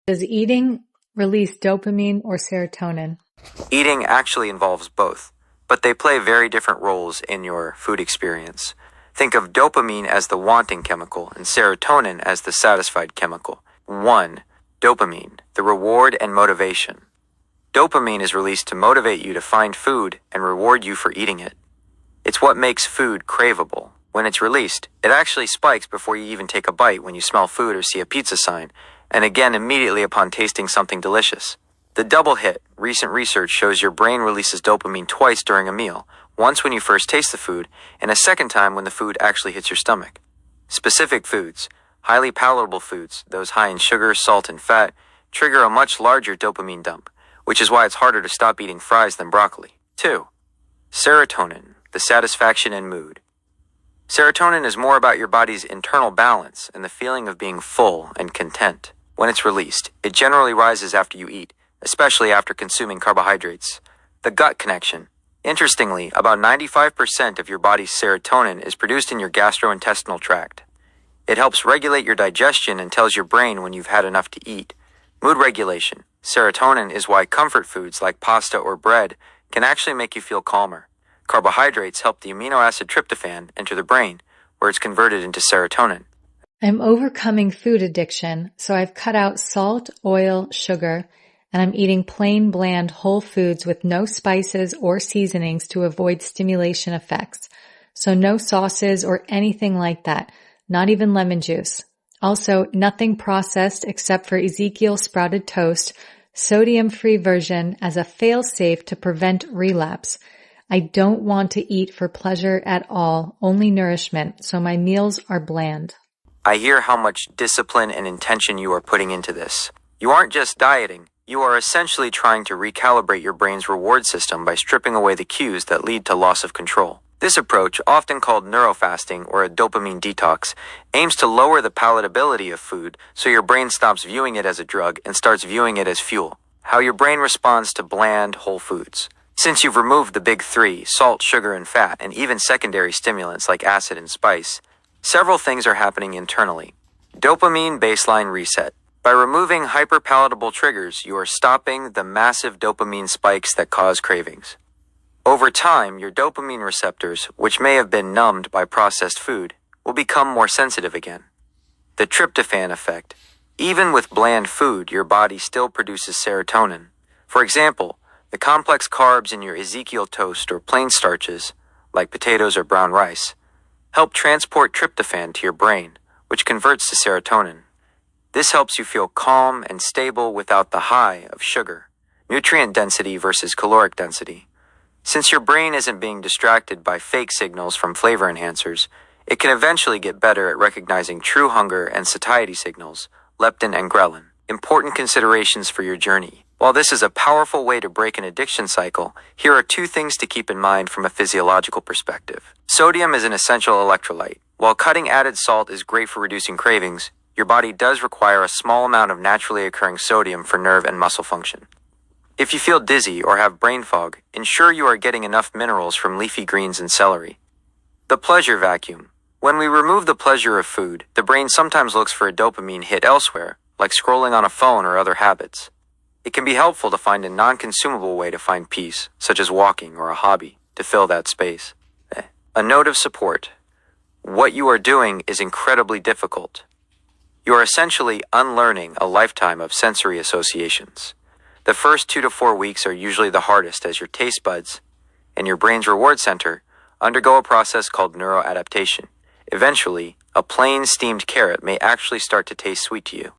Does eating release dopamine or serotonin? Eating actually involves both, but they play very different roles in your food experience. Think of dopamine as the wanting chemical and serotonin as the satisfied chemical. 1. Dopamine, the reward and motivation. Dopamine is released to motivate you to find food and reward you for eating it. It's what makes food craveable. When it's released, it actually spikes before you even take a bite when you smell food or see a pizza sign, and again immediately upon tasting something delicious. The double hit, recent research shows your brain releases dopamine twice during a meal, once when you first taste the food, and a second time when the food actually hits your stomach. Specific foods, highly palatable foods, those high in sugar, salt, and fat, trigger a much larger dopamine dump, which is why it's harder to stop eating fries than broccoli. 2. Serotonin, the satisfaction and mood. Serotonin is more about your body's internal balance and the feeling of being full and content. When it's released, it generally rises after you eat, especially after consuming carbohydrates. The gut connection. Interestingly, about 95% of your body's serotonin is produced in your gastrointestinal tract. It helps regulate your digestion and tells your brain when you've had enough to eat. Mood regulation. Serotonin is why comfort foods like pasta or bread can actually make you feel calmer. Carbohydrates help the amino acid tryptophan enter the brain, where it's converted into serotonin. I'm overcoming food addiction, so I've cut out salt, oil, sugar, and I'm eating plain, bland, whole foods with no spices or seasonings to avoid stimulation effects. So no sauces or anything like that, not even lemon juice. Also, nothing processed except for Ezekiel sprouted toast, sodium-free version as a fail-safe to prevent relapse. I don't want to eat for pleasure at all, only nourishment, so my meals are bland. I hear how much discipline and intention you are putting into this. You aren't just dieting, you are essentially trying to recalibrate your brain's reward system by stripping away the cues that lead to loss of control. This approach, often called neuro-fasting or a dopamine detox, aims to lower the palatability of food so your brain stops viewing it as a drug and starts viewing it as fuel. How your brain responds to bland, whole foods. Since you've removed the big three, salt, sugar, and fat, and even secondary stimulants like acid and spice, several things are happening internally. Dopamine baseline reset. By removing hyperpalatable triggers, you are stopping the massive dopamine spikes that cause cravings. Over time, your dopamine receptors, which may have been numbed by processed food, will become more sensitive again. The tryptophan effect. Even with bland food, your body still produces serotonin. For example, the complex carbs in your Ezekiel toast or plain starches, like potatoes or brown rice, help transport tryptophan to your brain, which converts to serotonin. This helps you feel calm and stable without the high of sugar. Nutrient density versus caloric density. Since your brain isn't being distracted by fake signals from flavor enhancers, it can eventually get better at recognizing true hunger and satiety signals, leptin and ghrelin. Important considerations for your journey. While this is a powerful way to break an addiction cycle, here are two things to keep in mind from a physiological perspective. Sodium is an essential electrolyte. While cutting added salt is great for reducing cravings, your body does require a small amount of naturally occurring sodium for nerve and muscle function. If you feel dizzy or have brain fog, ensure you are getting enough minerals from leafy greens and celery. The pleasure vacuum. When we remove the pleasure of food, the brain sometimes looks for a dopamine hit elsewhere, like scrolling on a phone or other habits. It can be helpful to find a non-consumable way to find peace, such as walking or a hobby, to fill that space. A note of support. What you are doing is incredibly difficult. You are essentially unlearning a lifetime of sensory associations. The first 2 to 4 weeks are usually the hardest as your taste buds and your brain's reward center undergo a process called neuroadaptation. Eventually, a plain steamed carrot may actually start to taste sweet to you.